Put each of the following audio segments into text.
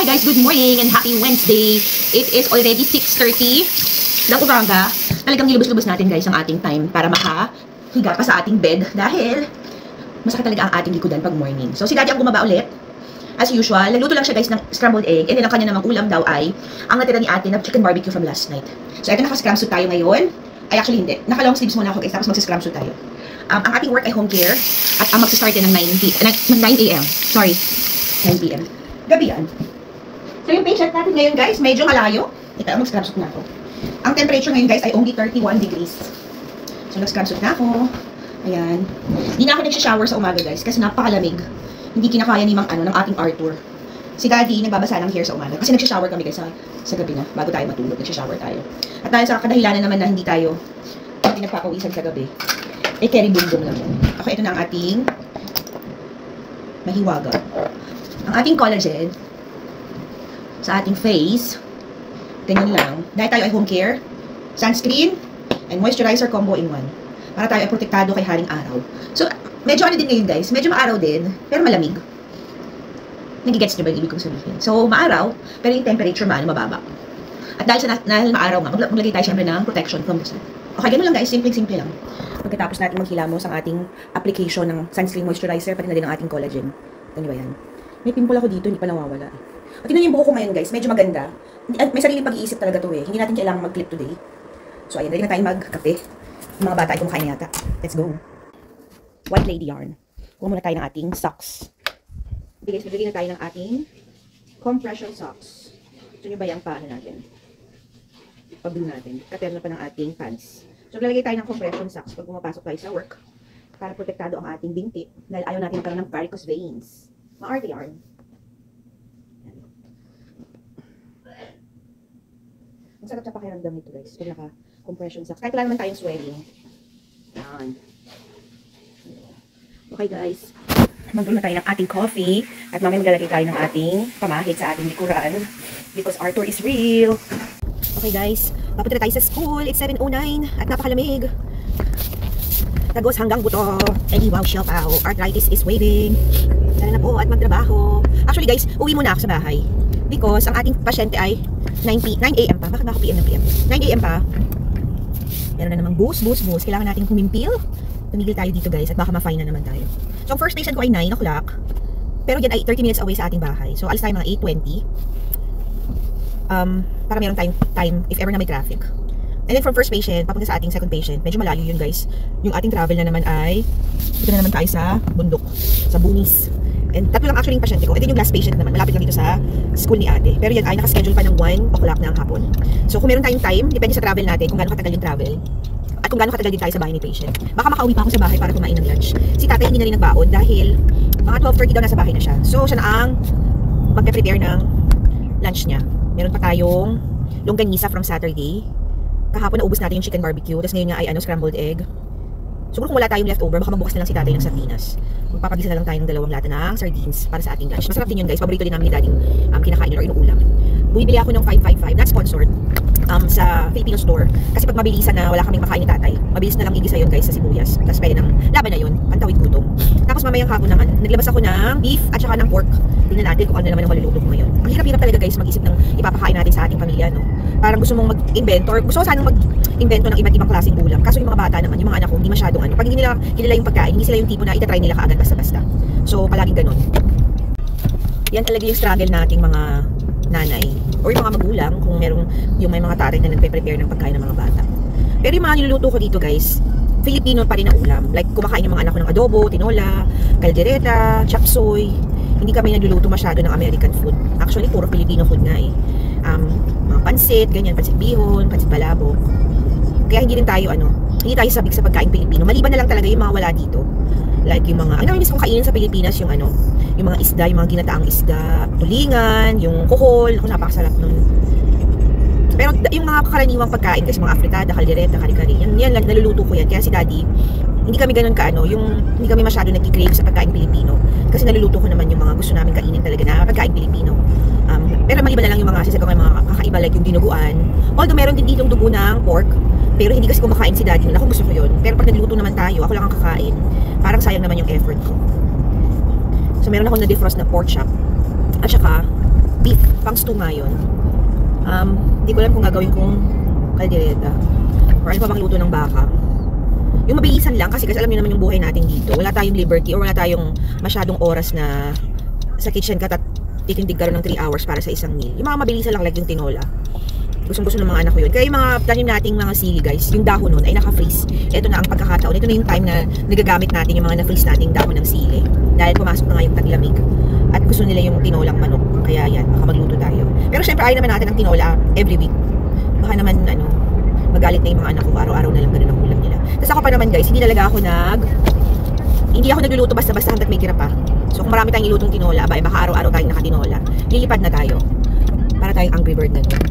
Hi guys, good morning and happy Wednesday. It is already 6:30 ng umaga. Talagang nilubos-lubos natin guys ang ating time para makahiga pa sa ating bed dahil masakit talaga ang ating likodan pag morning. So si Daddy ang bumaba ulit. As usual, nagluto lang siya guys ng scrambled egg and then ang kanya namang ulam daw ay ang natira ni ate na chicken barbecue from last night. So ito, naka-scram suit tayo ngayon. Ay actually hindi, naka-long sleeves muna ako guys tapos mag-scram suit tayo. Ang ating work ay home care at ang mag-start yan ng 9 a.m. Sorry, 9 p.m. Gabi yan. So yung patient natin ngayon guys, medyo malayo. Ito, mag-scram suit na ako. Ang temperature ngayon guys ay only 31 degrees. So nag-scram suit na ako. Ayan. Hindi na ako nagsha-shower sa umaga guys kasi napakalamig. Hindi kinakaya ni ng ating Arthur. Si Daddy nagbabasa ng hair sa umaga kasi nagsha-shower kami guys sa gabi na bago tayo matulog, nagsha-shower tayo. At dahil sa kadahilanan naman na hindi tayo nagpapawisan sa gabi, eh carry boom lang yun. Okay, ito na ang ating mahiwaga. Ang ating collagen sa ating face, ganyan lang. Dahil tayo ay home care, sunscreen, and moisturizer combo in one. Para tayo ay protektado kay haring araw. So, medyo ano din ngayon guys, medyo maaraw din, pero malamig. Nagigets nyo ba yung ibig kong sabihin? So, maaraw, pero yung temperature mababa. At dahil sa maaraw nga, maglagay tayo syempre ng protection from the sun. Okay, ganun lang guys, simple lang. Pagkatapos natin maghilamos ang ating application ng sunscreen moisturizer, pati na din ang ating collagen. Ano ba yan? May pimple ako dito, hindi pa nawawala. At tingnan yung buhok ko ngayon guys, medyo maganda. May sariling pag-iisip talaga to eh. Hindi natin kailangan mag-clip today. So ayan, dali na tayo magkape. Yung mga bata ay kumakain yata. Let's go. White lady yarn. Kuha muna tayo ng ating socks. Okay guys, maglagay na tayo ng ating compression socks. Ito nyo ba yung paano natin? Pag-blue natin. Katerno pa ng ating pants. So maglalagay tayo ng compression socks pag pumapasok tayo sa work. Para protektado ang ating binti. Dahil ayaw natin magkaroon ng varicose veins. Ma-arte yarn. Ang sarap sa pakiramdam nito guys. Pag naka-compression socks. Kahit wala naman tayong swelling. Yan. Okay guys. Mag-brew na tayo ng ating coffee. At mamaya maglalagay tayo ng ating pamahid sa ating likuran. Because Arthur is real. Okay guys. Papunta na tayo sa school. It's 7:09. At napakalamig. Tagos hanggang buto. Any wow, shout out. Arthritis is waving. Tara na po at magtrabaho. Actually guys, uwi muna ako sa bahay. Because ang ating pasyente ay 9 a.m. pa. Bakit ba ako PM ng PM? 9 a.m. pa. Meron na namang boost. Kailangan natin kumimpil. Tumigil tayo dito guys at baka ma-fine na naman tayo. So ang first patient ko ay 9 o'clock. Pero yan ay 30 minutes away sa ating bahay. So alis tayo mga 8:20. Para meron tayong time if ever na may traffic. And then from first patient, papunta sa ating second patient. Medyo malayo yun guys. Yung ating travel na naman ay dito na naman tayo sa bundok. Sa Bunis. And tatlo lang actually yung pasyente ko. And then yung last patient naman, malapit lang dito sa school ni ate. Pero yan ay nakaschedule pa ng 1 o'clock na ang hapon. So kung meron tayong time, depende sa travel natin kung gaano katagal yung travel. At kung gaano katagal din tayo sa bahay ni patient. Baka makauwi pa ako sa bahay para kumain ng lunch. Si tatay hindi na rin nagbaon dahil mga 12:30 daw nasa bahay na siya. So siya na ang magpe-prepare ng lunch niya. Meron pa tayong longganisa from Saturday. Kahapon naubos natin yung chicken barbecue. Tapos ngayon nga ay scrambled egg. Siguro kung wala tayong leftover, baka magbukas na lang si tatay ng sardinas. Magpapagisa na lang tayo ng 2 lata ng sardines para sa ating lunch. Masarap din yun guys. Paborito din namin ni Daddy kinakain or inuulam. Bumibili ako ng 555, not sponsored, sa Filipino store. Kasi pag mabilisan na wala kaming makain ni tatay, mabilis na lang igisa yun guys sa sibuyas. Tapos pwede ng laban na yun, pantawid gutom. Tapos mamayang hapon naman, naglabas ako ng beef at saka ng pork. Tingnan natin kung ano naman ang maluluto ko ngayon. Ang hirap-hirap talaga guys mag-isip ng ipapakain natin sa ating pamilya, no? Parang gusto mong mag-invento, or gusto ko sanang mag-invento ng iba't ibang klaseng ulam. Kaso yung mga bata naman, yung mga anak ko, hindi masyadong pag hindi nila kilala yung pagkain, hindi sila yung tipo na itatry nila kaagad basta-basta. So, palaging ganun. Yan talaga yung struggle nating mga nanay or yung mga magulang kung merong yung may mga tatay na nagpe-prepare ng pagkain ng mga bata. Pero yung mga niluluto ko dito guys, Filipino pa rin na ulam. Like kumakain yung mga anak ko ng adobo, tinola, caldereta, chop suey. Hindi kami nagluluto masyado ng American food. Actually, puro Filipino food nga eh. Mga pansit, ganyan, pansit bihon, pansit balabok. Kaya hindi rin tayo hindi tayo sabik sa pagkain Pilipino. Maliban na lang talaga yung mga wala dito. Like yung mga, ang namiss kong kainin sa Pilipinas yung yung mga isda, yung mga ginataang isda, tulingan, yung kuhol, ako napakasarap nun. Pero yung mga karaniwang pagkain kasi mga afritada, caldereta, kari-kari, yan naluluto ko yan. Kaya si Daddy, hindi kami ganun hindi kami masyado nag-crave sa pagkain Pilipino. Kasi naluluto ko naman yung mga gusto namin kainin talaga na pagkain Pilipino. Pero maliban na lang yung mga sasagawang mga kakaiba like yung dinuguan. Although meron din ditong dugo ng pork, pero hindi kasi kumakain si Daddy. Ako gusto ko yun. Pero pag nagluto naman tayo, ako lang ang kakain. Parang sayang naman yung effort ko. So meron akong na-defrost na pork chop. At saka beef, pang stew nga yun. Hindi ko alam kung gagawin kong kaldereta or ano pa bang luto ng baka. Yung mabilisan lang kasi alam niyo naman yung buhay natin dito. Wala tayong liberty or wala tayong masyadong oras na sa kitchen ka titindig ka rin ng 3 hours para sa isang meal. Yung mga mabilisan lang like yung tinola. Gustong-gusto ng mga anak ko yun. Kaya yung mga tanim nating mga sili guys, yung dahon nun ay naka-freeze. Ito na ang pagkakataon. Ito na yung time na nagagamit natin yung mga na-freeze nating dahon ng sili. Dahil pumasok na nga yung taglamig. At gusto nila yung tinolang manok. Kaya yan, baka magluto tayo. Pero syempre ayaw naman natin ng tinola every week. Baka naman magalit na yung mga anak ko. Araw-araw na lang ganun ang ulam nila. Tapos ako pa naman guys, hindi ako nagluluto basta-basta hanggat may tira pa. So kung marami tayong ilutong tinola, baka araw-araw tayong nakatinola. Lilipad na tayo. Para tayong Angry Bird na doon.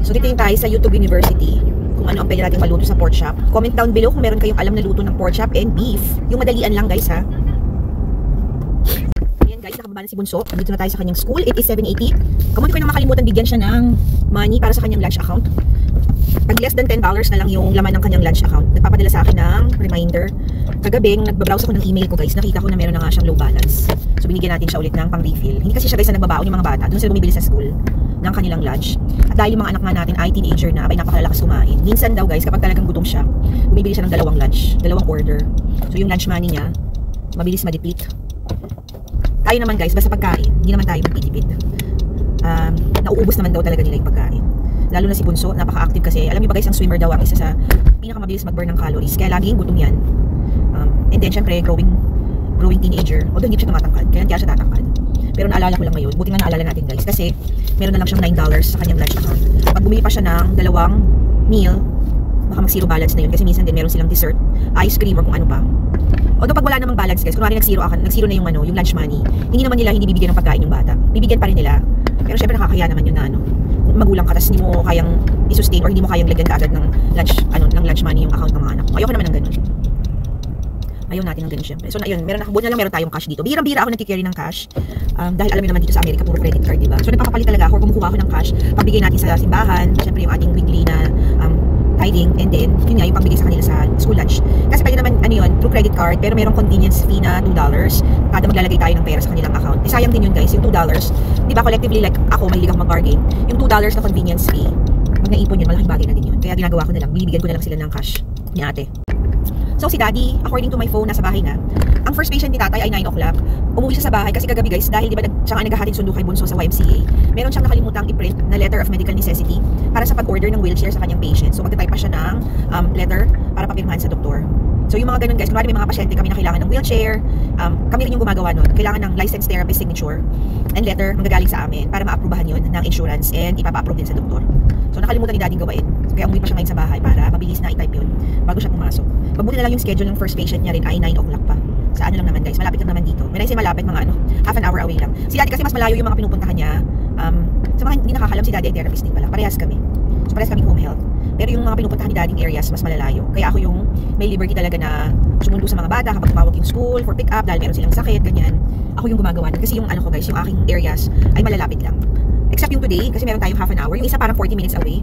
So dito tayo sa YouTube University kung ano ang pwede natin maluto sa pork chop. Comment down below kung meron kayong alam na luto ng pork chop and beef. Yung madalian lang guys ha. Ayan guys, nakababa na si Bunso. Dito na tayo sa kanyang school. It is 7:80. Kamuti ko na makalimutan bigyan siya ng money para sa kanyang lunch account. Pag less than $10 na lang yung laman ng kanyang lunch account, nagpapadala sa akin ng reminder. Kagabi, nung nagbabrowse ako ng email ko guys, nakita ko na meron na nga siyang low balance. So binigyan natin siya ulit ng pang refill. Hindi kasi siya guys na nagbabaon yung mga bata. Doon sila bumibili sa school ng kanilang lunch. At dahil yung mga anak nga natin ay teenager na, ay napakalalakas kumain. Minsan daw guys, kapag talagang gutom siya, bumibili siya ng dalawang lunch, dalawang order. So yung lunch money niya, mabilis ma-deplete. Tayo naman guys, basta pagkain, hindi naman tayo magtitipid. Nauubos naman daw talaga nila yung pagkain. Lalo na si Bunso, napaka-active kasi. Alam niyo ba guys, ang swimmer daw ang isa sa pinakamabilis mag-burn ng calories. Kaya laging gutom yan. And then syempre, growing teenager. Although hindi siya tumatangkad, kaya hindi siya tatangkad. Pero naalala ko lang ngayon, buti nga naalala natin guys, kasi meron na lang siyang $9 sa kanyang lunch account. Pag bumili pa siya ng dalawang meal, baka mag-zero balance na yun kasi minsan din meron silang dessert, ice cream or kung ano pa. Although pag wala namang balance guys, kunwari nag-zero na yung yung lunch money, hindi naman nila hindi bibigyan ng pagkain yung bata. Bibigyan pa rin nila. Pero syempre nakakaya naman yun na kung magulang ka, tapos hindi mo kayang i-sustain or hindi mo kayang lagyan kaagad ng lunch money yung account ng mga anak mo. Ayoko naman ng ganun. Ayaw natin ng ganun syempre. So ayun, buti na lang meron tayong cash dito. Bihirang-bihira ako nagki-carry ng cash. Dahil alam niyo naman dito sa Amerika puro credit card, diba? So nagpapapalit talaga ako, kumukuha ako ng cash, pagbigay natin sa simbahan, syempre yung ating weekly na tithing, and then yun nga yung pagbigay sa kanila sa school lunch. Kasi pwede naman through credit card, pero merong convenience fee na $2 kada maglalagay tayo ng pera sa kanilang account. Sayang din yun guys, yung $2. Di ba collectively, like ako, mahilig ako mag-bargain, yung $2 na convenience fee, pag naipon yun, malaking bagay na din yun. Kaya ginagawa ko na lang, binibigyan ko na lang sila ng cash ni ate. So si daddy, according to my phone, nasa bahay na. Ang first patient ni tatay ay 9 o'clock. Umuwi siya sa bahay kasi kagabi guys, dahil di ba siya nga naghahatid sundo kay Bunso sa YMCA, meron siyang nakalimutang i-print na letter of medical necessity para sa pag-order ng wheelchair sa kanyang patient. So magta-type pa siya ng letter para papirmahan sa doktor. So yung mga ganun guys, kunwari may mga pasyente kami na kailangan ng wheelchair, kami rin yung gumagawa nun. Kailangan ng licensed therapist signature and letter manggagaling sa amin para ma-approbahan yun ng insurance and ipapa-approve din sa doktor. So nakalimutan ni daddy gawain. Kaya umuwi pa siya ngayon sa bahay para mabilis na i-type yun bago siya pumasok. Mabuti na lang yung schedule ng first patient niya rin ay 9 o'clock pa. Sa lang naman guys, malapit lang naman dito. When I say malapit, mga half an hour away lang. Si daddy kasi mas malayo yung mga pinupuntahan niya. Sa mga hindi nakakalam, si daddy ay therapist din pala. Parehas kami. So parehas kaming home health. Pero yung mga pinupuntahan ni daddy areas mas malalayo. Kaya ako yung may liberty talaga na sumundo sa mga bata kapag tumawag yung school for pick up dahil meron silang sakit, ganyan. Ako yung gumagawa nun. Kasi yung ko guys, yung aking areas ay malalapit lang. Except yung today, kasi meron tayong half an hour. Yung isa parang 40 minutes away.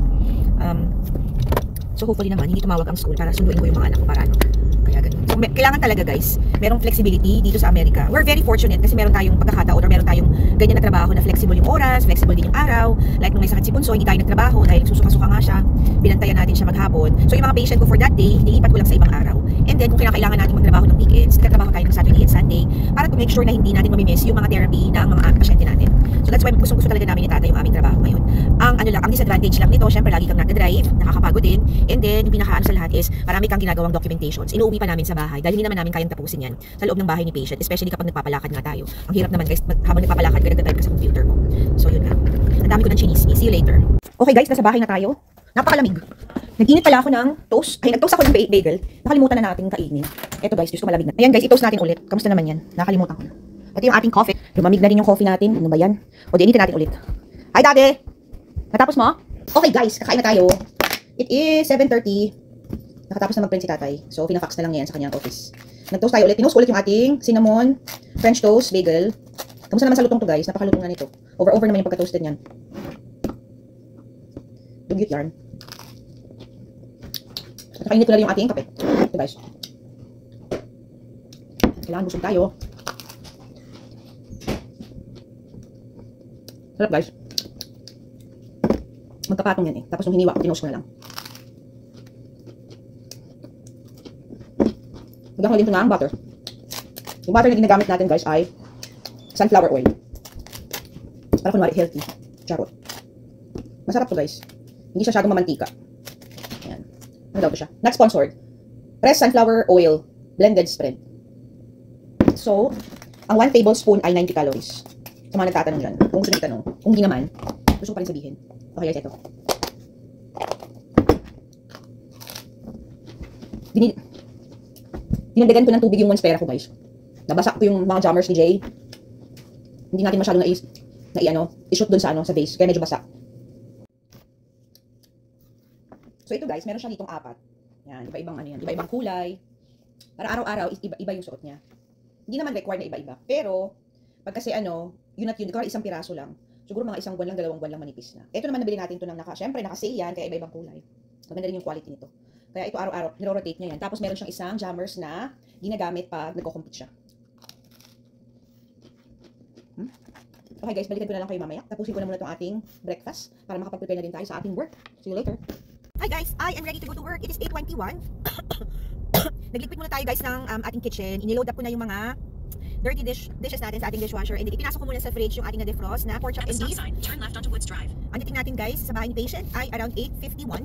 So hopefully naman, hindi tumawag ang school para sunduin ko yung mga anak ko para kaya ganun. So kailangan talaga guys, merong flexibility dito sa Amerika. We're very fortunate kasi meron tayong pagkakataon or meron tayong ganyan na trabaho na flexible yung oras, flexible din yung araw. Like nung may sakit si Bunso, hindi tayo nagtrabaho dahil susuka-suka nga siya. Binantayan natin siya maghapon. So yung mga patient ko for that day, nilipat ko lang sa ibang araw. And then kung kailangan natin magtrabaho ng weekends, nagtatrabaho tayo ng Saturday and Sunday para to make sure na hindi natin mamimiss yung mga therapy ng mga pasyente natin. So that's why gusto talaga namin ni Tata yung aming trabaho ngayon. Ang disadvantage lang nito, syempre lagi kang nagda-drive, nakakapagod din. And then yung pinakaano sa lahat is marami kang ginagawang documentations. Inuuwi pa namin sa bahay dahil hindi naman namin kayang tapusin yan sa loob ng bahay ni patient, especially kapag nagpapalakad nga tayo. Ang hirap naman guys, habang nagpapalakad ka, nagda-type ka sa computer mo. So yun nga. Ang dami ko ng chinismi. See you later. Okay guys, nasa bahay na tayo. Napakalamig. Nag-init pala ako ng toast. Ay, nag-toast ako ng bagel. Nakalimutan na natin kainin. Eto guys, Diyos ko malamig na. Ayan guys, i-toast natin ulit. Kamusta naman yan? Nakalimutan ko. Ito yung ating coffee. Lumamig na rin yung coffee natin. Ano ba yan? O di, initin natin ulit. Hi daddy! Natapos mo? Okay guys, kakain na tayo. It is 7:30. Nakatapos na mag-print si tatay. So, pina-fax na lang yan sa kanyang office. Nag-toast tayo ulit. Pinost ulit yung ating cinnamon, French toast, bagel. Kamusta naman sa lutong to guys? Napakalutong nga nito. Over naman yung pagka-toasted niyan. Dugyot yarn. At nakainit ko na rin yung ating kape. Ito guys. Kailangan busog tayo. Sarap guys. Magkapatong yan eh. Tapos nung hiniwa ko, tinose ko na lang. Lagyan ko din ito ng butter. Yung butter na ginagamit natin guys ay sunflower oil. Para kunwari healthy. Charot. Masarap to guys. Hindi siya masyadong mamantika. Ayan. Ano daw to siya? Not sponsored. Pressed sunflower oil. Blended spread. So, ang 1 tablespoon ay 90 calories. Sa mga nagtatanong dyan. Kung gusto nyo itanong. Kung hindi naman, gusto ko pa rin sabihin. Okay guys, ito. Dinagdagan ko ng tubig yung monstera ko guys. Nabasa ko yung mga jammers ni Jay. Hindi natin masyadong i-shoot dun sa vase. Kaya medyo basa. So ito guys, meron siya ditong 4. Yan, iba-ibang kulay. Para araw-araw, iba yung suot niya. Hindi naman required na iba-iba. Pero, pag kasi yun at yun, ikaw isang piraso lang. Siguro mga isang buwan lang, 2 buwan lang manipis na. Ito naman nabili natin ito syempre naka-sale yan, kaya iba-ibang kulay. Maganda rin yung quality nito. Kaya ito araw-araw, niro-rotate niya yan. Tapos meron siyang isang jammers na ginagamit pag nagko-compete siya. Okay guys, balikan ko na lang kayo mamaya. Tapusin ko na muna itong ating breakfast para makapag-prepare na din tayo sa ating work. See you later. Hi guys, I am ready to go to work. It is 8:21. Nagliquid muna tayo guys ng ating kitchen. Iniload up ko na yung mga dirty dishes natin sa ating dishwasher. And then ipinasok ko muna sa fridge yung ating na-defrost na pork chop and beef. Turn left onto Woods Drive. Ang dating natin guys sa bahay ni patient ay around 8:51.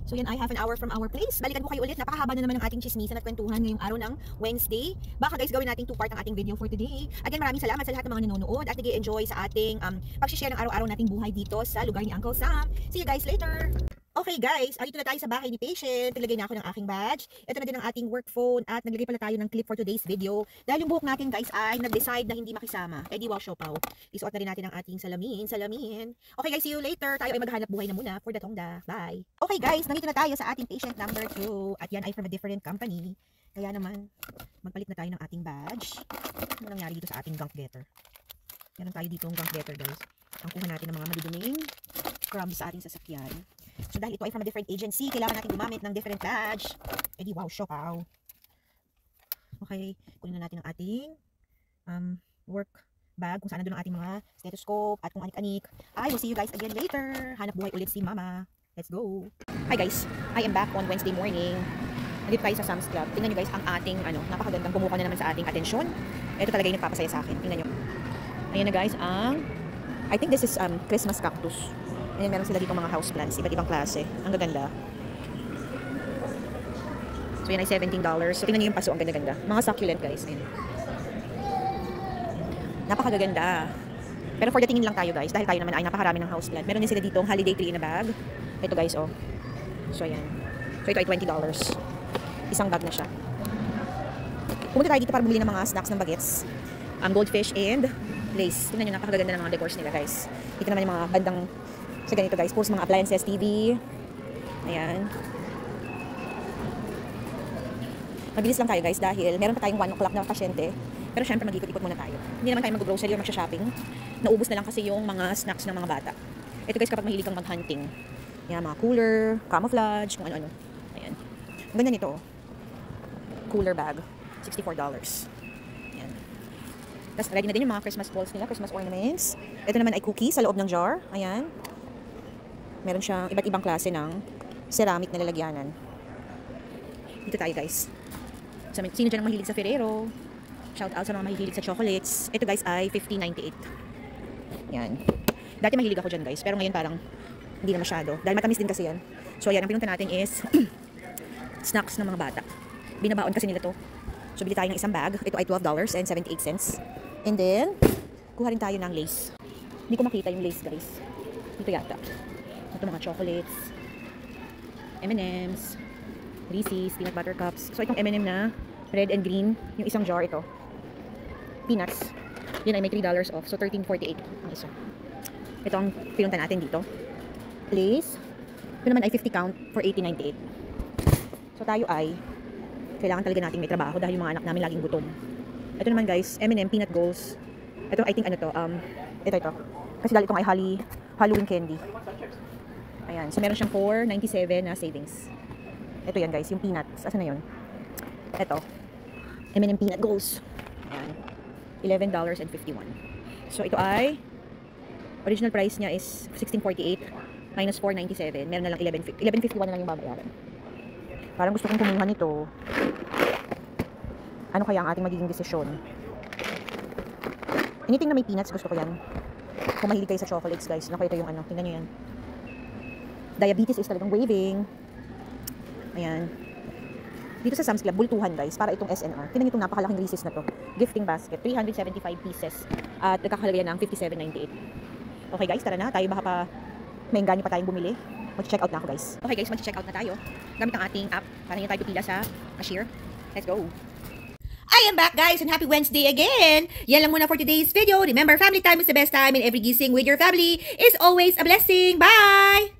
So yan ay half an hour from our place. Balikan ko kayo ulit. Napakahaba na naman ng ating chismisan at kwentuhan ngayong araw ng Wednesday. Baka guys gawin natin 2-part ang ating video for today. Again, maraming salamat sa lahat ng mga nanonood at nag-i-enjoy sa ating pag-share ng araw-araw nating buhay dito sa lugar ni Uncle Sam. See you guys later! Okay guys, dito na tayo sa bahay ni patient. Naglagay na ako ng aking badge. Ito na din ang ating work phone at naglagay pala tayo ng clip for today's video. Dahil yung buhok natin guys ay nag-decide na hindi makisama. Eh di wow, siopaw. Isuot na rin natin ang ating salamin. Okay guys, see you later. Tayo ay maghanap buhay na muna for the tongda. Bye! Okay guys, nandito na tayo sa ating patient number 2. At yan ay from a different company. Kaya naman, magpalit na tayo ng ating badge. Ano nangyari dito sa ating gunk getter? Meron tayo dito ang gunk getter guys. Ang kuha natin ng mga maduduming crumbs sa ating sasakyan. So dahil ito ay from a different agency, kailangan natin gumamit ng different badge. Eh di wow, siopaw. Okay, kunin na natin ang ating work bag kung saan nandun ang ating mga stethoscope at kung anik-anik. I will see you guys again later. Hanap buhay ulit si Mama. Let's go. Hi guys, I am back on Wednesday morning. Nandito tayo sa Sam's Club. Tingnan nyo guys ang ating napakagandang bumuka na naman sa ating atensyon. Ito talaga yung nagpapasaya sa akin. Tingnan nyo. Ayan na guys I think this is Christmas cactus. Ayan, meron sila dito mga houseplants, iba't ibang klase. Ang gaganda. So yan ay $17. So tingnan nyo yung paso, ang ganda-ganda. Mga succulent guys. Ayan. Napakagaganda. Pero for the tingin lang tayo guys, dahil tayo naman ay napakarami ng houseplant. Meron din sila dito holiday tree in a bag. Ito guys, oh. So ayan. So ito ay $20. Isang bag na siya. Pumunta tayo dito para bumili ng mga snacks ng bagets. Goldfish and lace. Tingnan nyo, napakaganda ng mga decors nila guys. Ito naman yung mga bandang sa ganito guys, puros mga appliances, TV. Ayan. Mabilis lang tayo guys dahil meron pa tayong 1 o'clock na pasyente. Pero syempre mag-ikot-ikot muna tayo. Hindi naman tayo mag-grocery o mag-shopping. Naubos na lang kasi yung mga snacks ng mga bata. Ito guys, kapag mahilig kang mag-hunting. Yan, mga cooler, camouflage, kung ano-ano. Ayan. Ang ganda nito. Cooler bag. $64. Ayan. Tapos ready na din yung mga Christmas balls nila, Christmas ornaments. Ito naman ay cookies sa loob ng jar. Ayan. Meron siyang iba't ibang klase ng ceramic na lalagyanan. Dito tayo guys. So, sino dyan ang mahilig sa Ferrero? Shout out sa mga mahilig sa chocolates. Ito guys ay $15.98. Yan. Dati mahilig ako dyan guys. Pero ngayon parang hindi na masyado. Dahil matamis din kasi yan. So ayan, ang pinunta natin is snacks ng mga bata. Binabaon kasi nila to. So bili tayo ng isang bag. Ito ay $12.78. And then, kuha rin tayo ng lace. Hindi ko makita yung lace guys. Dito yata. Ito mga chocolates, M&M's, Reese's, peanut butter cups. So itong M&M na red and green, yung isang jar ito. Peanuts. Yun ay may $3 off. So $13.48 ang isa. Ito ang pinunta natin dito. Lace. Ito naman ay 50 count for $18.98. So tayo ay kailangan talaga nating may trabaho dahil yung mga anak namin laging gutom. Ito naman guys, M&M peanut goals. Ito I think ano to, ito. Kasi dahil itong ay Halloween candy. Ayan, so meron siyang $4.97 na savings. Ito yan guys, yung peanuts. Asan na yun? Ito. M&M peanut goals. Ayan. $11.51. So ito ay Original price niya is 1648 minus 497. Meron na lang 1151 na lang yung babayaran. Parang gusto kong kumuha nito. Ano kaya ang ating magiging desisyon? Anything na may peanuts, gusto ko yan. Kung mahilig kayo sa chocolates, guys. Naku, ito yung ano. Tingnan nyo yan. Diabetes is talagang waving. Ayan. Dito sa Sam's Club, bultuhan, guys. Para itong SNR. Tingnan nyo itong napakalaking Reese's na to. Gifting basket. 375 pieces. At nagkakahalaga yan ng 57.98. Okay, guys. Tara na. Tayo baka pa may engganyo pa tayong bumili. Mag-check out na ako, guys. Okay, guys. Mag-check out na tayo. Gamit ang ating app. Para hindi tayo pipila sa cashier. Let's go. I am back, guys, and happy Wednesday again! Yan lang muna for today's video. Remember, family time is the best time, and every gising with your family is always a blessing. Bye!